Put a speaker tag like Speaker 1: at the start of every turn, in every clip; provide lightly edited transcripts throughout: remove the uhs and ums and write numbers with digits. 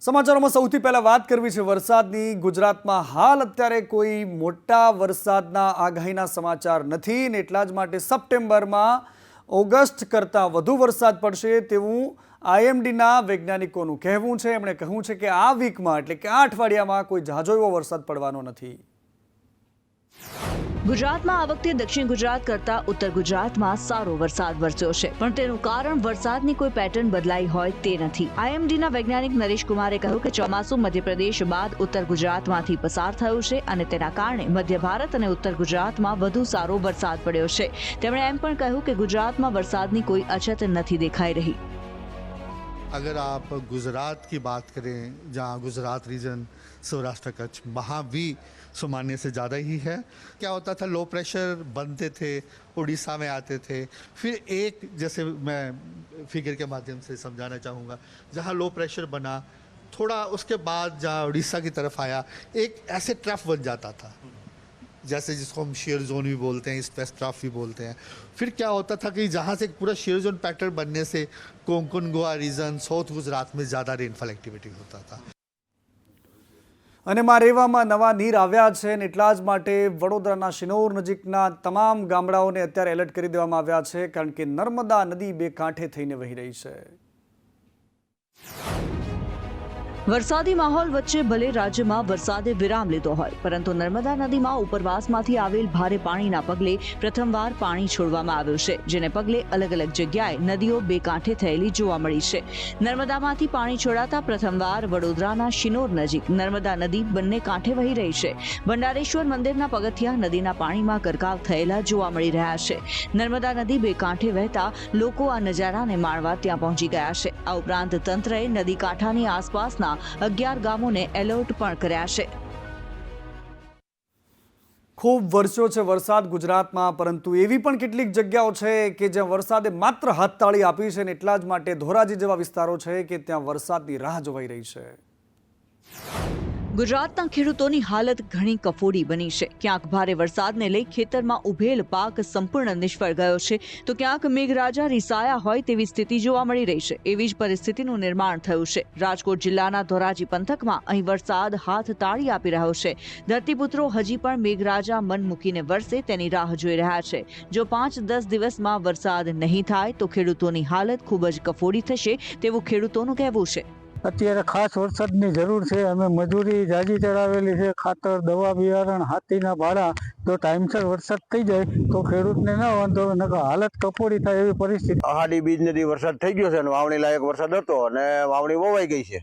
Speaker 1: સમાચારોમાં સૌથી પહેલા વાત કરવી છે વરસાદની। ગુજરાતમાં હાલ અત્યારે કોઈ મોટા વરસાદના આગાહીના સમાચાર નથી ને એટલા જ માટે સપ્ટેમ્બરમાં ઓગસ્ટ કરતાં વધુ વરસાદ પડશે તેવું આઈએમડીના વૈજ્ઞાનિકોનું કહેવું છે। એમણે કહ્યું છે કે આ વીકમાં એટલે કે આ અઠવાડિયામાં કોઈ ઝાઝો એવો વરસાદ પડવાનો નથી।
Speaker 2: ગુજરાતમાં આ વખતે દક્ષિણ ગુજરાત કરતાં ઉત્તર ગુજરાતમાં સારો વરસાદ વરસ્યો છે, પણ તેનું કારણ વરસાદની કોઈ પેટર્ન બદલાઈ હોય તે નથી। આઈએમડીના વૈજ્ઞાનિક નરેશ કુમારે કહ્યું કે ચોમાસું મધ્યપ્રદેશ બાદ ઉત્તર ગુજરાતમાંથી પસાર થયું છે અને તેના કારણે મધ્ય ભારત અને ઉત્તર ગુજરાતમાં વધુ સારો વરસાદ પડ્યો છે। તેમણે એમ પણ કહ્યું કે ગુજરાતમાં વરસાદની કોઈ અછત નથી દેખાઈ રહી।
Speaker 3: अगर आप गुजरात की बात करें, जहाँ गुजरात रीजन सौराष्ट्र कच्छ, वहाँ भी सामान्य से ज़्यादा ही है। क्या होता था, लो प्रेशर बनते थे, उड़ीसा में आते थे, फिर एक जैसे मैं फिगर के माध्यम से समझाना चाहूँगा, जहाँ लो प्रेशर बना थोड़ा उसके बाद जहाँ उड़ीसा की तरफ आया एक ऐसे ट्रफ बन जाता था, जैसे जिसको हम शेयर जोन भी बोलते हैं, ईस्ट वेस्ट ट्रफ भी बोलते हैं। फिर क्या होता था कि जहाँ से पूरा शेयर जोन पैटर्न बनने से कोंकण गोवा रीजन साउथ गुजरात में ज़्यादा रेनफॉल एक्टिविटी होता था।
Speaker 1: અને મારેવામાં નવા નીર આવ્યા છે ને એટલા જ માટે વડોદરાના શિનોર નજીકના તમામ ગામડાઓને અત્યારે એલર્ટ કરી દેવામાં આવ્યા છે, કારણ કે નર્મદા નદી બે કાંઠે થઈને વહી રહી છે।
Speaker 2: વરસાદી માહોલ વચ્ચે ભલે રાજ્યમાં વરસાદે વિરામ લીધો હોય, પરંતુ નર્મદા નદીમાં ઉપરવાસમાંથી આવેલ ભારે પાણીના પગલે પ્રથમવાર પાણી છોડવામાં આવ્યું છે, જેને પગલે અલગ અલગ જગ્યાએ નદીઓ બે કાંઠે થયેલી જોવા મળી છે। નર્મદામાંથી પાણી છોડાતા પ્રથમવાર વડોદરાના શિનોર નજીક નર્મદા નદી બંને કાંઠે વહી રહી છે। ભંડારેશ્વર મંદિરના પગથિયા નદીના પાણીમાં ગરકાવ થયેલા જોવા મળી રહ્યા છે। નર્મદા નદી બે કાંઠે વહેતા લોકો આ નજારાને માણવા ત્યાં પહોંચી ગયા છે। આ ઉપરાંત તંત્રએ નદી કાંઠાની આસપાસના 11 ગામોને એલર્ટ પણ કર્યા છે।
Speaker 1: ખૂબ વરસ્યો છે વરસાદ ગુજરાતમાં, પરંતુ એવી પણ કેટલીક જગ્યાઓ છે કે જ્યાં વરસાદે માત્ર હાથતાળી આપી છે ને એટલા જ માટે ધોરાજી જેવા વિસ્તારો છે કે ત્યાં વરસાદની રાહ જોવાઈ રહી છે।
Speaker 2: ગુજરાતના ખેડૂતોની હાલત ઘણી કફોડી બની છે। ક્યાંક ભારે વરસાદને લઈ ખેતરમાં ઉભેલ પાક સંપૂર્ણ નિષ્ફળ ગયો છે, તો ક્યાંક મેઘરાજા રીસાયા હોય તેવી સ્થિતિ જોવા મળી રહી છે। એવી જ પરિસ્થિતિનું નિર્માણ થયું છે રાજકોટ જિલ્લાના ધોરાજી પંથકમાં। અહીં વરસાદ હાથ તાળી આપી રહ્યો છે। ધરતીપુત્રો હજી પણ મેઘરાજા મન મૂકીને વરસે તેની રાહ જોઈ રહ્યા છે। જો 5-10 દિવસમાં વરસાદ નહીં થાય તો ખેડૂતોની હાલત ખૂબ જ કફોડી થશે તેવું ખેડૂતોનું કહેવું છે।
Speaker 4: અત્યારે ખાસ વરસાદની જરૂર છે। અમે મજૂરી જાજી ચડાવેલી છે, ખાતર, દવા, બિયારણ, હાથીના ભાડા। જો ટાઈમસર વરસાદ થઈ જાય તો ખેડૂતને ના વાંધો, નકર હાલત કફોડી થાય એવી પરિસ્થિતિ।
Speaker 5: અહાડી બીજ નદી વરસાદ થઈ ગયો છે અને વાવણી લાયક વરસાદ હતો અને વાવણી વવાઈ ગઈ છે।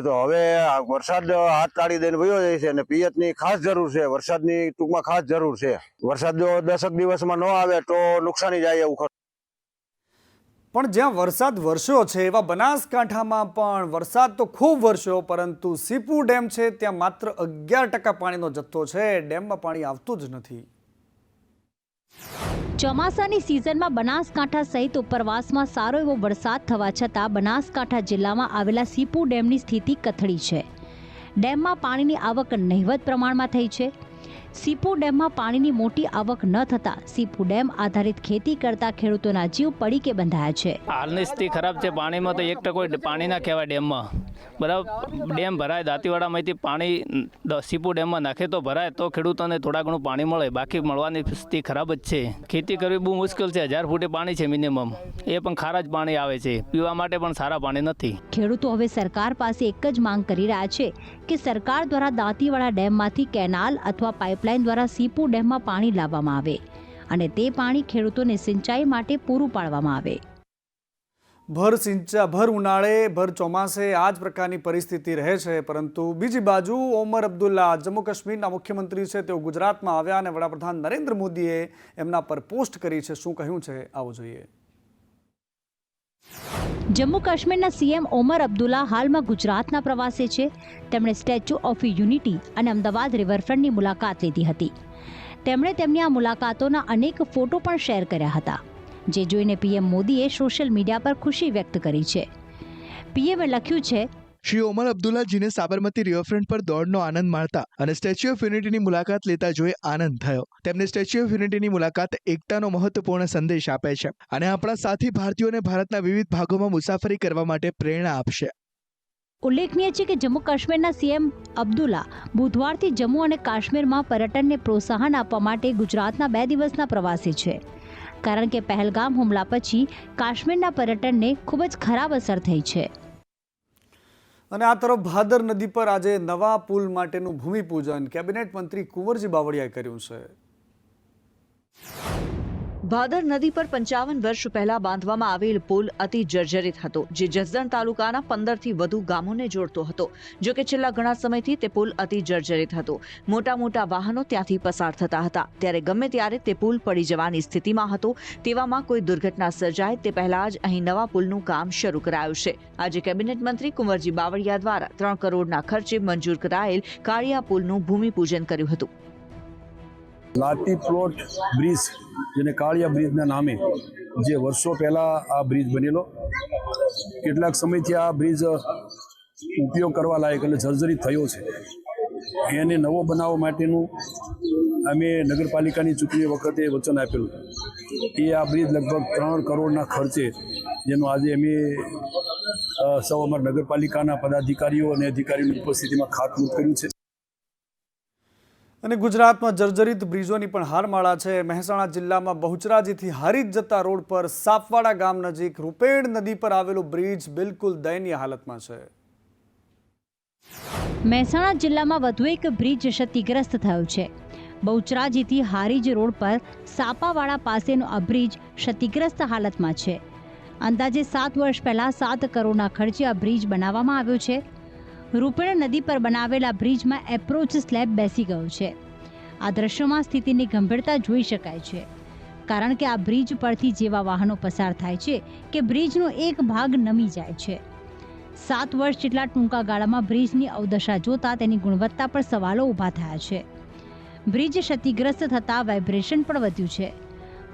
Speaker 5: તો હવે વરસાદ હાથ તાળી દઈને વયો જાય છે અને પિયતની ખાસ જરૂર છે, વરસાદની ટૂંકમાં ખાસ જરૂર છે। વરસાદ જો 10 દિવસમાં ન આવે તો નુકસાની જાય એવું।
Speaker 1: પણ જ્યાં વરસાદ વરસ્યો છે એવા બનાસકાંઠામાં પણ વરસાદ તો ખૂબ વરસ્યો, પરંતુ સીપુ ડેમ છે ત્યાં માત્ર 11% પાણીનો જથ્થો છે। ડેમમાં પાણી આવતું જ નથી।
Speaker 6: ચોમાસાની સિઝનમાં બનાસકાંઠા સહિત ઉપરવાસમાં સારો એવો વરસાદ થવા છતાં બનાસકાંઠા જિલ્લામાં આવેલા સીપુ ડેમની સ્થિતિ કથળી છે। ડેમમાં પાણીની આવક નહિવત પ્રમાણમાં થઈ છે। સીપુ ડેમમાં પાણીની મોટી આવક ન થતાં સીપુ ડેમ આધારિત ખેતી કરતા ખેડૂતોના જીવ પડીકે બંધાયા છે।
Speaker 7: હાલની સ્થિતિ ખરાબ છે। પાણીમાં તો 1% પાણી ના કહેવાય ડેમમાં, બરાબર। ડેમ ભરાય, દાંતીવાડામાંથી પાણી સીપુ ડેમમાં નાખે તો ભરાય તો ખેડૂતોને થોડા ઘણું પાણી મળે, બાકી મળવાની સ્થિતિ ખરાબ જ છે। ખેતી કરવી બહુ મુશ્કેલ છે। 1000 ફૂટે પાણી છે મિનિમમ, એ પણ ખારા જ પાણી આવે છે, પીવા માટે પણ સારા પાણી નથી।
Speaker 6: ખેડૂતો હવે સરકાર પાસે એક જ માંગ કરી રહ્યા છે કે સરકાર દ્વારા દાંતીવાડા ડેમમાંથી કેનાલ અથવા પાઇપલાઇન દ્વારા સીપુ ડેમમાં પાણી લાવવામાં આવે અને તે પાણી ખેડૂતોને સિંચાઈ માટે પૂરું પાડવામાં આવે।
Speaker 1: ભર ઉનાળે ભર ચોમાસે આ જ પ્રકારની પરિસ્થિતિ રહે છે, પરંતુ બીજી બાજુ ઓમર અબ્દુલ્લા જમ્મુ કાશ્મીરના મુખ્યમંત્રી છે, તેઓ ગુજરાતમાં આવ્યા અને વડાપ્રધાન નરેન્દ્ર મોદીએ એમના પર પોસ્ટ કરી છે। શું કહ્યું છે આવો જોઈએ।
Speaker 6: જમ્મુ કાશ્મીરના સીએમ ઓમર અબ્દુલ્લા હાલમાં ગુજરાતના પ્રવાસે છે। તેમણે સ્ટેચ્યુ ઓફ યુનિટી અને અમદાવાદ રિવરફ્રન્ટની મુલાકાત લીધી હતી। તેમણે તેમની આ મુલાકાતોના અનેક ફોટો પણ શેર કર્યા હતા, જે જોઈને પીએમ મોદીએ સોશિયલ મીડિયા પર ખુશી વ્યક્ત કરી છે। પીએમએ લખ્યું છે,
Speaker 8: શ્રી ઓમર અબ્દુલ્લાજીને સાબરમતી રિવરફ્રન્ટ પર દોડનો આનંદ માણતા અને સ્ટેચ્યુ ઓફ યુનિટીની મુલાકાત લેતા જોઈ આનંદ થયો। તેમને સ્ટેચ્યુ ઓફ યુનિટીની મુલાકાત એકતાનો મહત્વપૂર્ણ સંદેશ આપે છે અને આપણા સાથી ભારતીયોને ભારતના વિવિધ ભાગોમાં મુસાફરી કરવા માટે પ્રેરણા આપશે।
Speaker 6: ઉલ્લેખનીય છે કે જમ્મુ કાશ્મીરના સીએમ અબ્દુલ્લા બુધવારથી જમ્મુ અને કાશ્મીરમાં પર્યટનને પ્રોત્સાહન આપવા માટે ગુજરાતના 2 દિવસના પ્રવાસે છે, કારણ કે પહેલગામ હુમલા પછી કાશ્મીરના પર્યટનને ખૂબ જ ખરાબ અસર થઈ છે.
Speaker 1: અને આ તરફ ભાદર નદી પર આજે નવા પુલ માટેનું ભૂમિપૂજન કેબિનેટ મંત્રી કુંવરજી બાવળિયાએ કર્યું છે.
Speaker 2: ભાદર નદી પર 55 વર્ષ પહેલા બાંધવામાં આવેલ પુલ અતિ જર્જરિત હતો, જે જસદણ તાલુકાના 15 થી વધુ ગામોને જોડતો હતો. જો કે છેલ્લા ઘણા સમયથી તે પુલ અતિ જર્જરિત હતો. મોટા મોટા વાહનો ત્યાંથી પસાર થતા હતા, ત્યારે ગમે ત્યારે તે પુલ પડી જવાની સ્થિતિમાં હતો. તેવામાં કોઈ દુર્ઘટના સર્જાય તે પહેલા જ અહીં નવા પુલનું કામ શરૂ કરાયું છે. આજે કેબિનેટ મંત્રી કુંવરજી બાવળિયા દ્વારા 3 કરોડના ખર્ચે મંજૂર કરાયેલ કાળિયા પુલનું ભૂમિપૂજન કર્યું હતું.
Speaker 9: લાતી પ્લોટ બ્રિજ, જેને કાળિયા બ્રિજના નામે, જે વર્ષો પહેલાં આ બ્રિજ બનેલો, કેટલાક સમયથી આ બ્રિજ ઉપયોગ કરવા લાયક એટલે જર્જરિત થયો છે. એને નવો બનાવવા માટેનું અમે નગરપાલિકાની ચૂંટણી વખતે વચન આપેલું. એ આ બ્રિજ લગભગ 3 કરોડના ખર્ચે, જેનું આજે અમે સૌ અમારા નગરપાલિકાના પદાધિકારીઓ અને અધિકારીઓની ઉપસ્થિતિમાં ખાતમુહૂર્ત કર્યું છે.
Speaker 1: અને ગુજરાતમાં જર્જરિત બ્રિજોની પણ હારમાળા છે. મહેસાણા જિલ્લામાં બહુચરાજીથી હારીજ જતા રોડ પર સાપવાડા ગામ નજીક રૂપેણ નદી પર આવેલો બ્રિજ બિલકુલ દયનીય હાલતમાં છે.
Speaker 6: મહેસાણા જિલ્લામાં વધુ એક બ્રિજ ક્ષતિગ્રસ્ત થયો છે. બહુચરાજીથી હારીજ રોડ પર સાપાવાડા પાસેનો આ બ્રિજ ક્ષતિગ્રસ્ત હાલતમાં છે. અંદાજે 7 વર્ષ પહેલા 7 કરોડના ખર્ચે આ બ્રિજ બનાવવામાં આવ્યો છે. રૂપેણ નદી પર બનાવેલા બ્રિજમાં એપ્રોચ સ્લેબ બેસી ગયો છે. આ દ્રશ્યોમાં સ્થિતિની ગંભીરતા જોઈ શકાય છે, કારણ કે આ બ્રિજ પરથી જેવા વાહનો પસાર થાય છે કે બ્રિજનો એક ભાગ નમી જાય છે. 7 વર્ષ જેટલા ટૂંકા ગાળામાં બ્રિજની અવદશા જોતા તેની ગુણવત્તા પર સવાલો ઊભા થયા છે. બ્રિજ ક્ષતિગ્રસ્ત થતાં વાઇબ્રેશન પણ વધ્યું છે.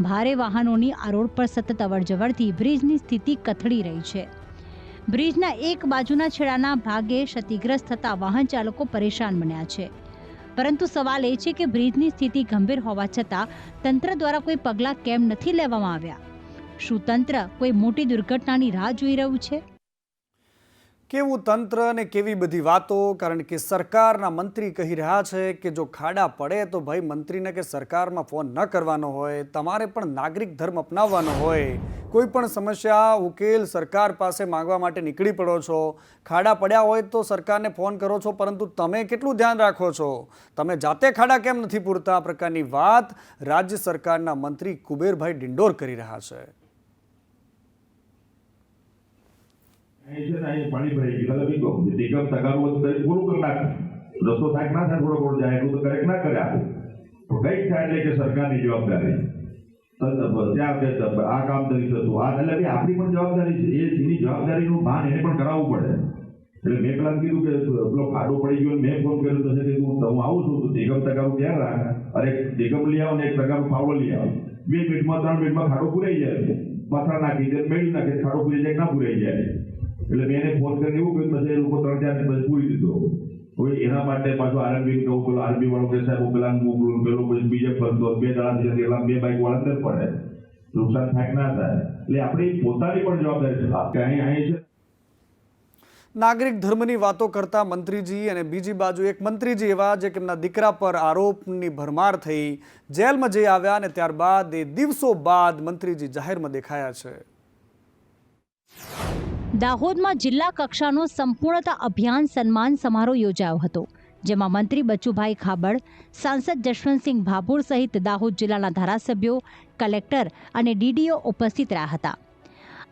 Speaker 6: ભારે વાહનોની આ રોડ પર સતત અવરજવરથી બ્રિજની સ્થિતિ કથળી રહી છે. બ્રિજના એક બાજુના છેડાના ભાગે ક્ષતિગ્રસ્ત થતા વાહન ચાલકો પરેશાન બન્યા છે. પરંતુ સવાલ એ છે કે બ્રિજની સ્થિતિ ગંભીર હોવા છતાં તંત્ર દ્વારા કોઈ પગલાં કેમ નથી લેવામાં આવ્યા? શું તંત્ર કોઈ મોટી દુર્ઘટનાની રાહ જોઈ રહ્યું છે?
Speaker 1: કેવું તંત્ર અને કેવી બધી વાતો, કારણ કે સરકારના મંત્રી કહી રહ્યા છે કે જો ખાડા પડે તો ભાઈ મંત્રીને કે સરકારમાં ફોન ન કરવાનો હોય, તમારે પણ નાગરિક ધર્મ અપનાવવાનો હોય. કોઈ પણ સમસ્યા ઉકેલ સરકાર પાસે માંગવા માટે નીકળી પડો છો. ખાડા પડ્યા હોય તો સરકારને ફોન કરો છો, પરંતુ તમે કેટલું ધ્યાન રાખો છો? તમે જાતે ખાડા કેમ નથી પૂરતા? આ પ્રકારની વાત રાજ્ય સરકારના મંત્રી કુબેરભાઈ ડિંડોર કરી રહ્યા છે.
Speaker 10: પાણી ભરાઈ ગયું, નિગમ તગારું પૂરું કરી નાખે, રસ્તો થાય ના થાય, થોડો થોડો જાય એટલું તો કરેક્ટ ના કરે. આપું તો કઈ થાય એટલે કે સરકારની જવાબદારી, ત્યાં આ કામ કરી શકતું આ એટલે આપણી પણ જવાબદારી છે. એની જવાબદારીનું ભાન એને પણ કરાવવું પડે. એટલે મેં પેલા કીધું કે પેલો ખાડો પડી ગયો, મેં ફોન કર્યો તો કીધું હું આવું છું, તો નિગમ તગારું ક્યાં રાખ, અરે નિગમ લઈ આવો ને એક તગારું પાવડો લઈ આવો. 2 મિનિટમાં 3 મિનિટમાં ખાડો પૂરાઈ જાય, પથરા નાખી દે, મેળવી નાખે, ખાડો પૂરી જાય ના પૂરાઈ જાય. એટલે મેં એને ફોન કરીને એવું કહ્યું, પછી એ લોકો 3-4 મિનિટ પૂરી દીધો. હવે એના માટે પાછું આરએમબી કહું, પેલો આરબી વાળો કે સાહેબ પેલા મોકલું, પેલો પછી બીજે ફરતો 2 દાડા એટલે 2 બાઇક વાળા અંદર પડે, નુકસાન થાય ના થાય. એટલે આપણી પોતાની પણ જવાબદારી છે. અહીં છે
Speaker 1: નાગરિક ધર્મની વાતો કરતા મંત્રીજી અને બીજી બાજુ એક મંત્રીજી એવા જે તેમના દીકરા પર આરોપની ભરમાર થઈ જેલમાં જઈ આવ્યા અને ત્યારબાદ એ દિવસો બાદ મંત્રીજી જાહેરમાં દેખાયા છે.
Speaker 6: દાહોદમાં જિલ્લા કક્ષાનો સંપૂર્ણતા અભિયાન સન્માન સમારોહ યોજાયો હતો, જેમાં મંત્રી બચુભાઈ ખાબડ, સાંસદ જશવંતસિંહ ભાભોર સહિત દાહોદ જિલ્લાના ધારાસભ્યો, કલેક્ટર અને ડીડીઓ ઉપસ્થિત રહ્યા હતા.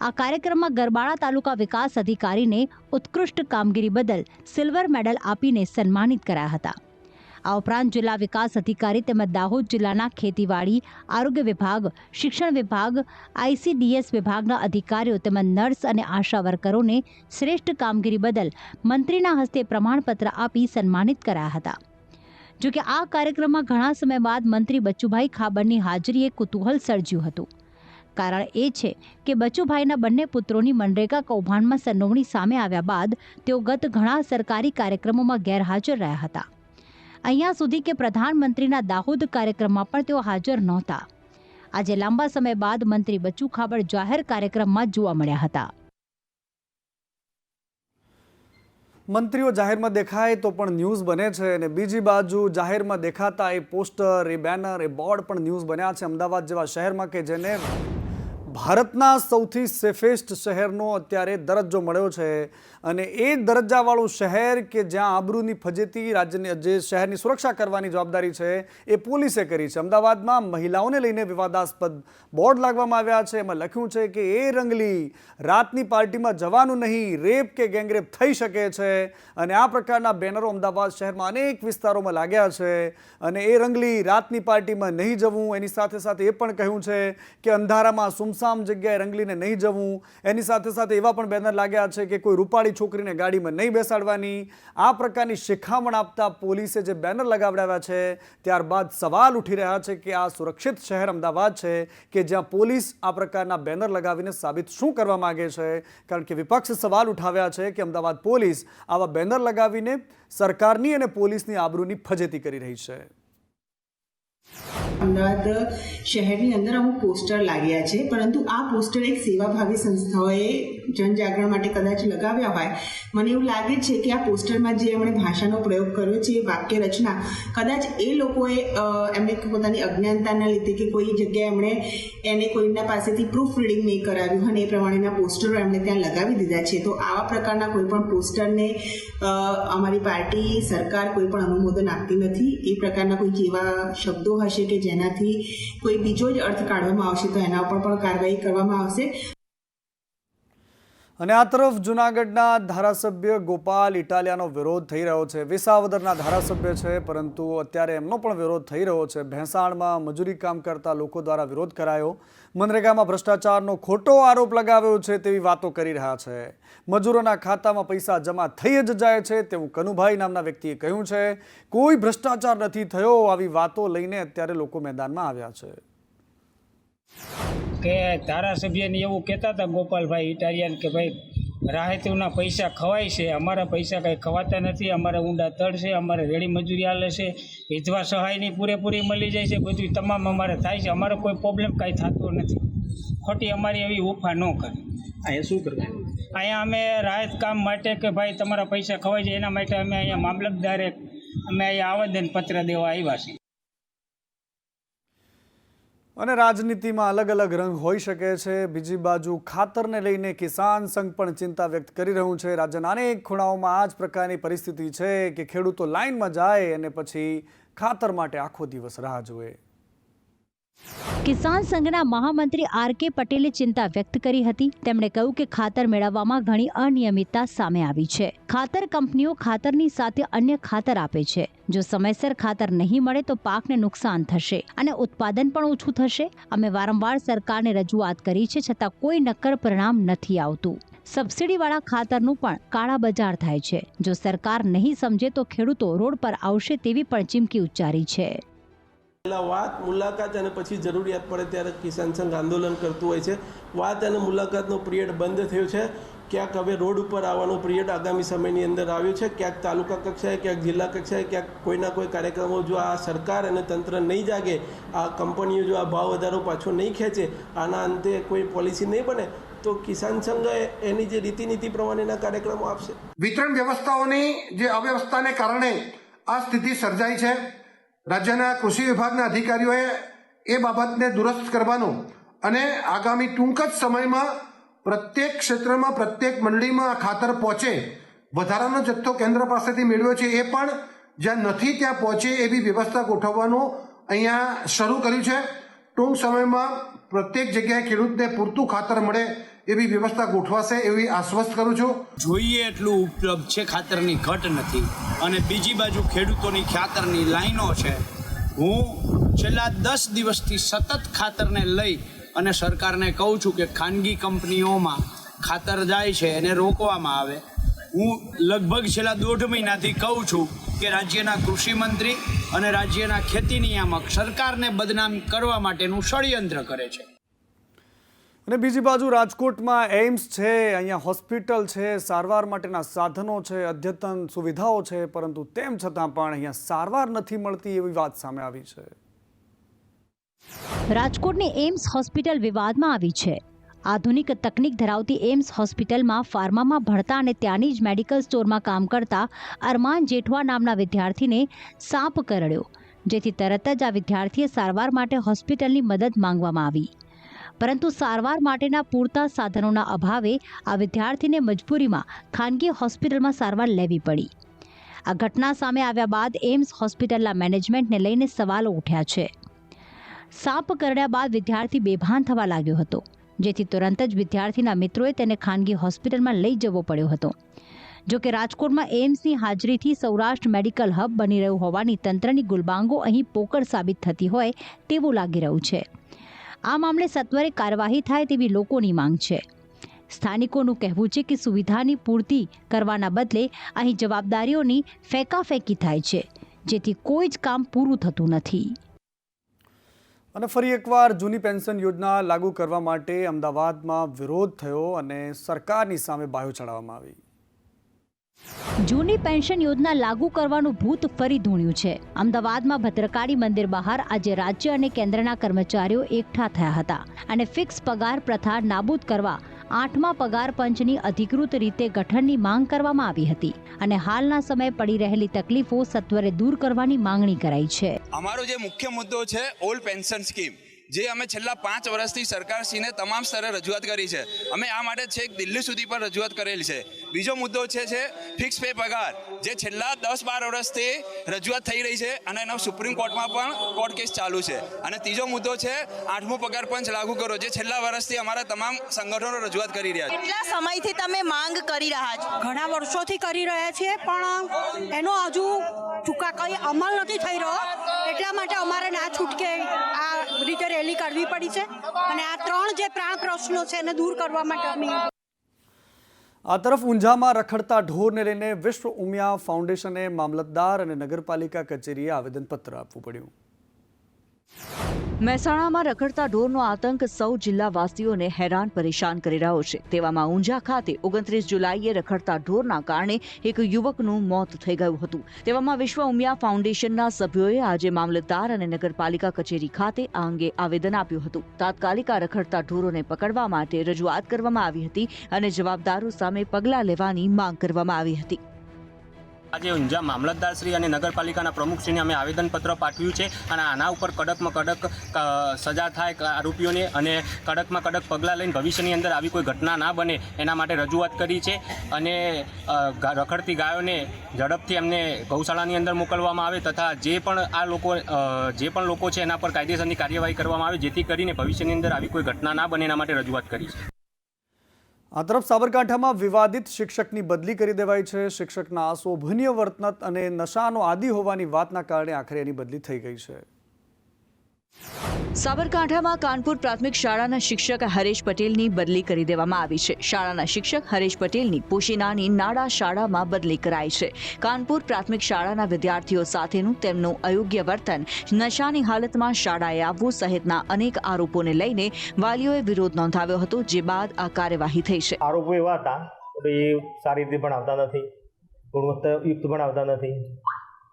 Speaker 6: આ કાર્યક્રમમાં ગરબાડા તાલુકા વિકાસ અધિકારીને ઉત્કૃષ્ટ કામગીરી બદલ સિલ્વર મેડલ આપીને સન્માનિત કરાયા હતા. આ ઉપરાંત જિલ્લા વિકાસ અધિકારી તેમજ દાહોદ જિલ્લાના ખેતીવાડી, આરોગ્ય વિભાગ, શિક્ષણ વિભાગ, ICDS વિભાગના અધિકારીઓ તેમજ નર્સ અને આશા વર્કરોને શ્રેષ્ઠ કામગીરી બદલ મંત્રીના હસ્તે પ્રમાણપત્ર આપી સન્માનિત કરાયા હતા. જોકે આ કાર્યક્રમમાં ઘણા સમય બાદ મંત્રી બચુભાઈ ખાબડની હાજરીએ કુતૂહલ સર્જ્યું હતું. કારણ એ છે કે બચુભાઈના બંને પુત્રોની મનરેગા કૌભાંડમાં સંડોવણી સામે આવ્યા બાદ તેઓ ગત ઘણા સરકારી કાર્યક્રમોમાં ગેરહાજર રહ્યા હતા. અહીંયા સુધી કે પ્રધાનમંત્રીના દાહોદ કાર્યક્રમમાં પણ તેઓ હાજર નહોતા. આજે લાંબા સમય બાદ મંત્રી બચુ ખાબડ જાહેર કાર્યક્રમમાં જોવા મળ્યા હતા.
Speaker 1: મંત્રીઓ જાહેરમાં દેખાય તો પણ ન્યૂઝ બને છે અને બીજી બાજુ જાહેરમાં દેખાતા એ પોસ્ટર, એ બેનર, એ બોર્ડ પણ ન્યૂઝ બન્યા છે અમદાવાદ જેવા શહેરમાં કે જેને ભારતના સૌથી સેફેસ્ટ શહેરનો અત્યારે દરજ્જો મળ્યો છે અને એ દરજ્જાવાળું શહેર કે જ્યાં આબરૂની ફજેતી રાજ્યની જે શહેરની સુરક્ષા કરવાની જવાબદારી છે એ પોલીસે કરી છે. અમદાવાદમાં મહિલાઓને લઈને વિવાદાસ્પદ બોર્ડ લાગવામાં આવ્યા છે. એમાં લખ્યું છે કે એ રંગલી રાતની પાર્ટીમાં જવાનું નહીં, રેપ કે ગેંગરેપ થઈ શકે છે અને આ પ્રકારના બેનરો અમદાવાદ શહેરમાં અનેક વિસ્તારોમાં લાગ્યા છે અને એ રંગલી રાતની પાર્ટીમાં નહીં જવું, એની સાથે સાથે એ પણ કહ્યું છે કે અંધારામાં સુમસામ જગ્યાએ રંગલીને નહીં જવું. એની સાથે સાથે એવા પણ બેનર લાગ્યા છે કે કોઈ રૂપાળી છોકરીને ગાડીમાં નહીં બેસાડવાની. આ પ્રકારની શિખામણ આપતા પોલીસે જે બેનર લગાવડાવ્યા છે ત્યારબાદ સવાલ ઉઠી રહ્યા છે કે આ સુરક્ષિત શહેર અમદાવાદ છે કે જ્યાં પોલીસ આ પ્રકારના બેનર લગાવીને સાબિત શું કરવા માંગે છે? કારણ કે વિપક્ષ સવાલ ઉઠાવ્યા છે કે અમદાવાદ પોલીસ આવા બેનર લગાવીને સરકારની અને પોલીસની આબરૂની ફજેતી કરી રહી છે.
Speaker 11: અમદાવાદ શહેરની અંદર અમુક પોસ્ટર લાગ્યા છે, પરંતુ આ પોસ્ટર એક સેવાભાવી સંસ્થાઓએ જનજાગરણ માટે કદાચ લગાવ્યા હોય. મને એવું લાગે છે કે આ પોસ્ટરમાં જે એમણે ભાષાનો પ્રયોગ કર્યો છે, એ વાક્ય રચના કદાચ એ લોકોએ એમને પોતાની અજ્ઞાનતાના લીધે કે કોઈ જગ્યાએ એમણે એને કોઈના પાસેથી પ્રૂફ રીડિંગ નહીં કરાવ્યું અને એ પ્રમાણેના પોસ્ટરો એમણે ત્યાં લગાવી દીધા છે. તો આવા પ્રકારના કોઈ પણ પોસ્ટરને અમારી પાર્ટી, સરકાર કોઈ પણ અનુમોદન આપતી નથી. એ પ્રકારના કોઈ એવા શબ્દો હશે કે જેનાથી કોઈ બીજો જ અર્થ કાઢવામાં આવશે તો એના ઉપર પણ કાર્યવાહી કરવામાં આવશે.
Speaker 1: અને આ તરફ જૂનાગઢના ધારાસભ્ય ગોપાલ ઇટાલિયાનો વિરોધ થઈ રહ્યો છે. વિસાવદરના ધારાસભ્ય છે પરંતુ અત્યારે એમનો પણ વિરોધ થઈ રહ્યો છે. ભેંસાણમાં મજૂરી કામ કરતા લોકો દ્વારા વિરોધ કરાયો. મનરેગામાં ભ્રષ્ટાચારનો ખોટો આરોપ લગાવ્યો છે તેવી વાતો કરી રહ્યા છે. મજૂરોના ખાતામાં પૈસા જમા થઈ જ જાય છે તેવું કનુભાઈ નામના વ્યક્તિએ કહ્યું છે. કોઈ ભ્રષ્ટાચાર નથી થયો, આવી વાતો લઈને અત્યારે લોકો મેદાનમાં આવ્યા છે.
Speaker 12: કે ધારાસભ્યને એવું કહેતા હતા ગોપાલભાઈ ઇટાલિયન કે ભાઈ રાહતીના પૈસા ખવાય છે, અમારા પૈસા કંઈ ખવાતા નથી, અમારે ઊંડા તળ છે, અમારે રેડી મજૂરી હાલે છે, વિધવા સહાયની પૂરેપૂરી મળી જાય છે, બધું તમામ અમારે થાય છે, અમારે કોઈ પ્રોબ્લેમ કાંઈ થતો નથી. ખોટી અમારી એવી ઉફા ન કરે.
Speaker 13: અહીંયા શું કરવું?
Speaker 12: અહીંયા અમે રાહત કામ માટે કે ભાઈ તમારા પૈસા ખવાય છે એના માટે અમે અહીંયા મામલતદારે અમે અહીંયા આવેદનપત્ર દેવા આવ્યા છીએ.
Speaker 1: અને રાજનીતિમાં અલગ અલગ રંગ હોઈ શકે છે. બીજી બાજુ ખાતરને લઈને કિસાન સંઘ પણ ચિંતા વ્યક્ત કરી રહ્યું છે. રાજ્યના અનેક ખૂણાઓમાં આ જ પ્રકારની પરિસ્થિતિ છે કે ખેડૂતો લાઇનમાં જાય અને પછી ખાતર માટે આખો દિવસ રાહ જુએ.
Speaker 6: કિસાન સંઘના મહામંત્રી આર.કે. પટેલે ચિંતા વ્યક્ત કરી હતી. તેમણે કહ્યું કે ખાતર મેળવવામાં ઘણી અનિયમિતતા સામે આવી છે. ખાતર કંપનીઓ ખાતરની સાથે અન્ય ખાતર આપે છે. જો સમયસર ખાતર નહીં મળે તો પાકને નુકસાન થશે અને ઉત્પાદન પણ ઓછું થશે. અમે વારંવાર સરકારને રજૂઆત કરી છે છતાં કોઈ નક્કર પરિણામ નથી આવતું. સબસિડીવાળા ખાતરનું પણ કાળા બજાર થાય છે. જો સરકાર નહીં સમજે તો ખેડૂતો રોડ પર આવશે તેવી પણ ચીમકી ઉચ્ચારી છે.
Speaker 13: વાત મુલાકાત અને પછી જરૂરિયાત પડે ત્યારે કિસાન સંઘ આંદોલન કરતું હોય છે. વાત અને મુલાકાતનો પિરિયડ બંધ થયો છે. ક્યાંક હવે રોડ ઉપર આવવાનો પિરિયડ આગામી સમયની અંદર આવ્યો છે. ક્યાંક તાલુકા કક્ષાએ, ક્યાંક જિલ્લા કક્ષાએ, ક્યાંક કોઈના કોઈ કાર્યક્રમો જો આ સરકાર અને તંત્ર નહીં જાગે, આ કંપનીઓ જો આ ભાવ વધારો પાછો નહીં ખેંચે, આના અંતે કોઈ પોલિસી નહીં બને તો કિસાન સંઘ એની જે રીતિનીતિ પ્રમાણેના કાર્યક્રમો આપશે.
Speaker 14: વિતરણ વ્યવસ્થાઓની જે અવ્યવસ્થાને કારણે આ સ્થિતિ સર્જાઈ છે. રાજ્યના કૃષિ વિભાગના અધિકારીઓએ એ બાબતને દુરસ્ત કરવાનું અને આગામી ટૂંક જ સમયમાં પ્રત્યેક ક્ષેત્રમાં, પ્રત્યેક મંડળીમાં આ ખાતર પહોંચે, વધારાનો જથ્થો કેન્દ્ર પાસેથી મેળવ્યો છે એ પણ જ્યાં નથી ત્યાં પહોંચે એવી વ્યવસ્થા ગોઠવવાનું અહીંયા શરૂ કર્યું છે. ટૂંક સમયમાં પ્રત્યેક જગ્યાએ ખેડૂતને પૂરતું ખાતર મળે એવી વ્યવસ્થા ગોઠવાશે એવી આશ્વસ્ત કરું છું.
Speaker 15: જોઈએ એટલું ઉપલબ્ધ છે, ખાતરની ઘટ નથી. અને બીજી બાજુ ખેડૂતોની ખાતરની લાઈનો છે. હું છેલ્લા 10 દિવસથી સતત ખાતરને લઈ અને સરકારને કહું છું કે ખાનગી કંપનીઓમાં ખાતર જાય છે એને રોકવામાં આવે. હું લગભગ છેલ્લા 1.5 મહિનાથી કહું છું કે રાજ્યના કૃષિ મંત્રી અને રાજ્યના ખેતી નિયામક સરકારને બદનામ કરવા માટેનું ષડયંત્ર કરે છે.
Speaker 1: અને બીજી બાજુ રાજકોટમાં એઇમ્સ છે, અહીંયા હોસ્પિટલ છે, સારવાર માટેના સાધનો છે, અદ્યતન સુવિધાઓ છે, પરંતુ તેમ છતાં પણ અહીંયા સારવાર નથી મળતી એવી વાત સામે આવી છે.
Speaker 6: રાજકોટની એઇમ્સ હોસ્પિટલ વિવાદમાં આવી છે. આધુનિક તકનીક ધરાવતી એમ્સ હોસ્પિટલમાં ફાર્મામાં ભણતા અને ત્યાંની જ મેડિકલ સ્ટોરમાં કામ કરતા અરમાન જેઠવા નામના વિદ્યાર્થીને સાપ કરડ્યો, જેથી તરત જ આ વિદ્યાર્થીએ સારવાર માટે હોસ્પિટલની મદદ માંગવામાં આવી, પરંતુ સારવાર માટેના પૂરતા સાધનોના અભાવે આ વિદ્યાર્થીને મજબૂરીમાં ખાનગી હોસ્પિટલમાં સારવાર લેવી પડી. આ ઘટના સામે આવ્યા બાદ એમ્સ હોસ્પિટલના મેનેજમેન્ટને લઈને સવાલો ઉઠ્યા છે. સાપ કરડ્યા બાદ વિદ્યાર્થી બેભાન થવા લાગ્યો હતો, જેથી તુરંત જ વિદ્યાર્થીના મિત્રોએ તેને ખાનગી હોસ્પિટલમાં લઈ જવો પડ્યો હતો. જો કે રાજકોટમાં એમ્સની હાજરીથી સૌરાષ્ટ્ર મેડિકલ હબ બની રહ્યું હોવાની તંત્રની ગુલબાંગો અહીં પોકળ સાબિત થતી હોય તેવું લાગી રહ્યું છે. આ મામલે સત્વરે કાર્યવાહી થાય તેવી લોકોની માંગ છે. સ્થાનિકોનું કહેવું છે કે સુવિધાની પૂર્તિ કરવાના બદલે અહીં જવાબદારીઓની ફેંકાફેંકી થાય છે, જેથી કોઈ જ કામ પૂરું થતું નથી.
Speaker 1: અને ફરી એકવાર જૂની પેન્શન યોજના લાગુ કરવા માટે અમદાવાદમાં વિરોધ થયો અને સરકારની સામે બાયો ચડાવવામાં આવી.
Speaker 6: જૂની પેન્શન યોજના લાગુ કરવાનું ભૂત ફરી ધૂણ્યું છે. અમદાવાદમાં ભદ્રકાળી મંદિર બહાર આજે રાજ્ય અને કેન્દ્રના કર્મચારીઓ એકઠા થયા હતા અને ફિક્સ પગાર પ્રથા નાબૂદ કરવા 8મા પગાર પંચની અધિકૃત રીતે ગઠનની માંગ કરવામાં આવી હતી અને હાલના સમયે પડી રહેલી તકલીફો સત્વરે દૂર કરવાની માંગણી કરાઈ છે.
Speaker 16: અમારો જે મુખ્ય મુદ્દો છે ઓલ્ડ પેન્શન સ્કીમ, જે અમે છેલ્લા 5 વર્ષથી સરકારશ્રીને તમામ સ્તરે રજૂઆત કરી છે. અમે આ માટે છેક દિલ્હી સુધી પણ રજૂઆત કરેલી છે. બીજો મુદ્દો છે ફિક્સ પે પગાર, જે છેલ્લા 10-12 વર્ષથી રજૂઆત થઈ રહી છે અને એનો સુપ્રીમ કોર્ટમાં પણ કોર્ટ કેસ ચાલુ છે. અને ત્રીજો મુદ્દો છે 8મો પગાર પંચ લાગુ કરો, જે છેલ્લા વર્ષથી અમારા તમામ સંગઠનો રજૂઆત કરી રહ્યા છે.
Speaker 17: કેટલા સમયથી તમે માંગ કરી રહ્યા છો?
Speaker 18: ઘણા વર્ષોથી કરી રહ્યા છીએ, પણ એનો હજુ કંઈ અમલ નથી થઈ રહ્યો. એટલા માટે અમારે ના છૂટકે આ રીતે રેલી કરવી પડી છે અને આ 3 જે પ્રાણ પ્રશ્નો છે એને દૂર કરવા માટે અમે.
Speaker 1: આ તરફ ઊંઝામાં રખડતા ઢોરને લઈને વિશ્વ ઉમિયા ફાઉન્ડેશને મામલતદાર અને નગરપાલિકા કચેરીએ આવેદનપત્ર આપવું પડ્યું.
Speaker 2: મહેસાણામાં રખડતા ઢોરનો આતંક સૌ જિલ્લાવાસીઓને હેરાન પરેશાન કરી રહ્યો છે. તેવામાં ઊંઝા ખાતે 29 જુલાઈએ રખડતા ઢોરના કારણે એક યુવકનું મોત થઈ ગયું હતું. તેવામાં વિશ્વ ઉમિયા ફાઉન્ડેશનના સભ્યોએ આજે મામલતદાર અને નગરપાલિકા કચેરી ખાતે આ અંગે આવેદન આપ્યું હતું. તાત્કાલિક આ રખડતા ઢોરોને પકડવા માટે રજૂઆત કરવામાં આવી હતી અને જવાબદારો સામે પગલાં લેવાની માંગ કરવામાં આવી હતી.
Speaker 19: આજે ઊંઝા મામલતદારશ્રી અને નગરપાલિકાના પ્રમુખશ્રીને અમે આવેદનપત્ર પાઠવ્યું છે અને આના ઉપર કડકમાં કડક સજા થાય આરોપીઓને અને કડકમાં કડક પગલાં લઈને ભવિષ્યની અંદર આવી કોઈ ઘટના ના બને એના માટે રજૂઆત કરી છે. અને રખડતી ગાયોને ઝડપથી એમને ગૌશાળાની અંદર મોકલવામાં આવે તથા જે પણ લોકો છે એના પર કાયદેસરની કાર્યવાહી કરવામાં આવે, જેથી કરીને ભવિષ્યની અંદર આવી કોઈ ઘટના ના બને એના માટે રજૂઆત કરી છે.
Speaker 1: આ તરફ સાબરકાંઠામાં વિવાદિત શિક્ષકની બદલી કરી દેવાઈ છે. શિક્ષકના અશોભનીય વર્તન અને નશાનો આદિ હોવાની વાતના કારણે આખરે એની બદલી થઈ ગઈ છે.
Speaker 2: સાબરકાંઠામાં કાનપુર પ્રાથમિક શાળાના શિક્ષક હરેશ પટેલની બદલી કરી દેવામાં આવી છે. શાળાના શિક્ષક હરેશ પટેલની પોશીનાની નાડા શાળામાં બદલી કરાઈ છે. કાનપુર પ્રાથમિક શાળાના વિદ્યાર્થીઓ સાથેનું તેમનું અયોગ્ય વર્તન, નશાની હાલતમાં શાળાએ આવવું સહિતના અનેક આરોપોને લઈને વાલીઓએ વિરોધ નોંધાવ્યો હતો, જે બાદ આ કાર્યવાહી થઈ છે.
Speaker 20: આરોપો એવા હતા કે એ સારી રીતે ભણાવતા નથી, ગુણવત્તાયુક્ત ભણાવતા નથી,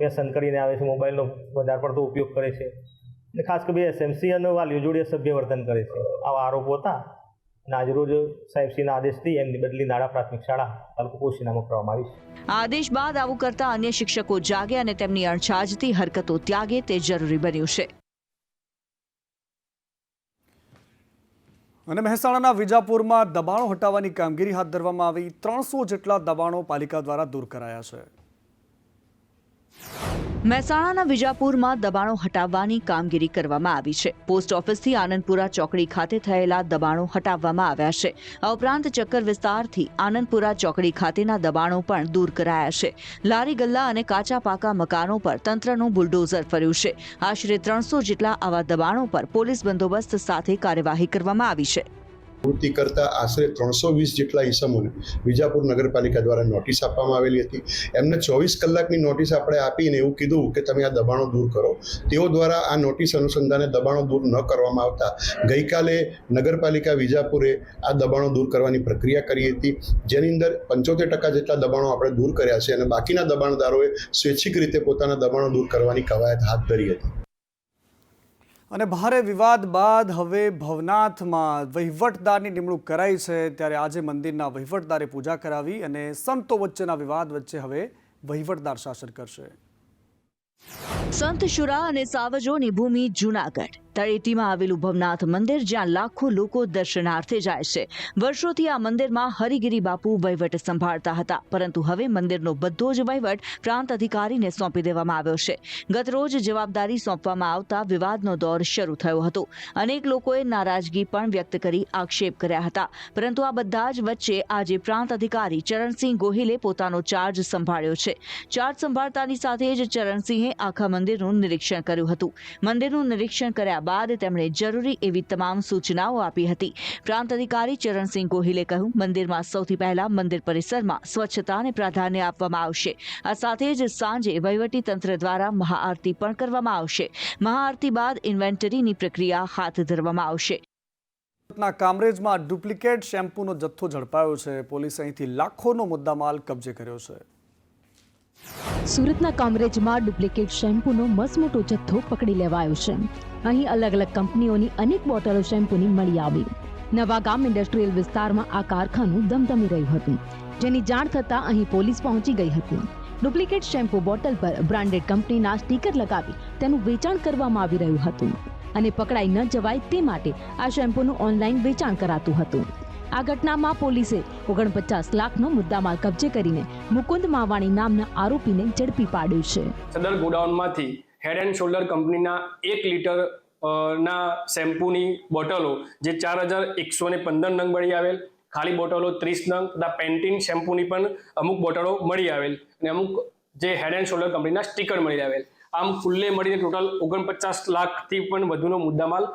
Speaker 20: વ્યસન કરીને આવે છે, મોબાઈલનો વધારે પડતો ઉપયોગ કરે છે અને ખાસ કરી એસએમસી અને વાલીઓ જોડે સભ્ય વર્તન કરે છે. આવા આરોપો હતા અને આજરોજ સાહેબશ્રીના આદેશથી એમની બદલી નાડા પ્રાથમિક શાળા તાલુકો પોશીનામાં કરવામાં આવી છે.
Speaker 2: આ આદેશ બાદ આવું કરતા અન્ય શિક્ષકો જાગે અને તેમની અણછાજતી હરકતો ત્યાગે તે જરૂરી બન્યું છે.
Speaker 1: અને મહેસાણાના વિજાપુરમાં દબાણો હટાવવાની કામગીરી હાથ ધરવામાં આવી. 300 જેટલા દબાણો પાલિકા દ્વારા દૂર કરાયા છે.
Speaker 2: મહેસાણાના વિજાપુરમાં દબાણો હટાવવાની કામગીરી કરવામાં આવી છે. પોસ્ટ ઓફિસથી આનંદપુરા ચોકડી ખાતે થયેલા દબાણો હટાવવામાં આવ્યા છે. આ ઉપરાંત ચક્કર વિસ્તારથી આનંદપુરા ચોકડી ખાતેના દબાણો પણ દૂર કરાયા છે. લારી ગલ્લા અને કાચા પાકા મકાનો પર તંત્રનું બુલડોઝર ફર્યું છે. આશરે 300 જેટલા આવા દબાણો પર પોલીસ બંદોબસ્ત સાથે કાર્યવાહી કરવામાં આવી છે.
Speaker 21: પૂર્તિ કરતા આશરે 320 જેટલા ઈસમોને વિજાપુર નગરપાલિકા દ્વારા નોટિસ આપવામાં આવેલી હતી. એમને 24 કલાકની નોટિસ આપણે આપીને એવું કીધું કે તમે આ દબાણો દૂર કરો. તેઓ દ્વારા આ નોટિસ અનુસંધાને દબાણો દૂર ન કરવામાં આવતા ગઈકાલે નગરપાલિકા વિજાપુરે આ દબાણો દૂર કરવાની પ્રક્રિયા કરી હતી, જેની અંદર 75% જેટલા દબાણો આપણે દૂર કર્યા છે અને બાકીના દબાણદારોએ સ્વૈચ્છિક રીતે પોતાના દબાણો દૂર કરવાની કવાયત હાથ ધરી હતી.
Speaker 1: અને ભારે વિવાદ બાદ હવે ભવનાથમાં વહીવટદારની નિમણૂક કરાઈ છે, ત્યારે આજે મંદિરના વહીવટદારે પૂજા કરાવી અને સંતો વચ્ચેના વિવાદ વચ્ચે હવે વહીવટદાર શાસન કરશે.
Speaker 2: સંત શુરા અને સાવજોની ભૂમિ જૂનાગઢ તળેટીમાં આવેલું ભવનાથ મંદિર, જ્યાં લાખો લોકો દર્શનાર્થે જાય છે. વર્ષોથી આ મંદિરમાં હરિગીરી બાપુ વહીવટ સંભાળતા હતા, પરંતુ હવે મંદિરનો બધો જ વહીવટ પ્રાંત અધિકારીને સોંપી દેવામાં આવ્યો છે. ગત રોજ જવાબદારી સોંપવામાં આવતા વિવાદનો દોર શરૂ થયો હતો. અનેક લોકોએ નારાજગી પણ વ્યક્ત કરી આક્ષેપ કર્યા હતા, પરંતુ આ બધા જ વચ્ચે આજે પ્રાંત અધિકારી ચરણસિંહ ગોહિલે પોતાનો ચાર્જ સંભાળ્યો છે. ચાર્જ સંભાળતાની સાથે જ ચરણસિંહે આખા મંદિરનું નિરીક્ષણ કર્યું હતું. મંદિરનું નિરીક્ષણ કર્યા બાદ તેમણે જરૂરી એવી તમામ સૂચનાઓ આપી હતી. પ્રાંત અધિકારી ચરણસિંહ ગોહિલે કહ્યું, મંદિરમાં સૌથી પહેલા મંદિર પરિસરમાં સ્વચ્છતાને પ્રાધાન્ય આપવામાં આવશે. આ સાથે જ સાંજે વહીવટી તંત્ર દ્વારા મહાઆરતી પણ કરવામાં આવશે. મહાઆરતી બાદ ઇન્વેન્ટરીની પ્રક્રિયા હાથ ધરવામાં આવશે.
Speaker 1: કામરેજમાં ડુપ્લિકેટ શેમ્પૂનો જથ્થો ઝડપાયો છે. પોલીસે અહીંથી લાખોનો મુદ્દામાલ કબજે કર્યો છે.
Speaker 3: સુરતના કામરેજમાં ડુપ્લિકેટ શેમ્પૂનો મસમોટો જથ્થો પકડી લેવાયો છે. અહીં અલગ અલગ કંપનીઓની અનેક બોટલો શેમ્પૂની મળી આવી. નવાગામ ઇન્ડસ્ટ્રીયલ વિસ્તારમાં આ કારખાનું ધમધમી રહ્યું હતું, જેની જાણ થતાં અહીં પોલીસ પહોંચી ગઈ હતી. ડુપ્લિકેટ શેમ્પૂ બોટલ પર બ્રાન્ડેડ કંપનીના સ્ટીકર લગાવી તેનું વેચાણ કરવામાં આવી રહ્યું હતું અને પકડાઈ ન જવાય તે માટે આ શેમ્પૂનું ઓનલાઈન વેચાણ કરાતું હતું. આ ઘટનામાં પોલીસે 49 લાખનો મુદ્દામાલ કબજે કરીને મુકુંદ માવાણી નામના આરોપીને ઝડપી પાડ્યો છે.
Speaker 22: સદર ગોડાઉનમાંથી હેડ એન્ડ શોલ્ડર કંપનીના 1 લીટર ના શેમ્પૂની બોટલો જે 4115 નંગ મળી આવેલ, ખાલી બોટલો 30 નંગ તથા પેન્ટીન શેમ્પૂની પણ અમુક બોટલો મળી આવેલ અને અમુક જે હેડ એન્ડ શોલ્ડર કંપનીના સ્ટીકર મળી આવેલ. આમ કુલ્લે મળીને ટોટલ 49 લાખથી પણ વધુનો મુદ્દામાલ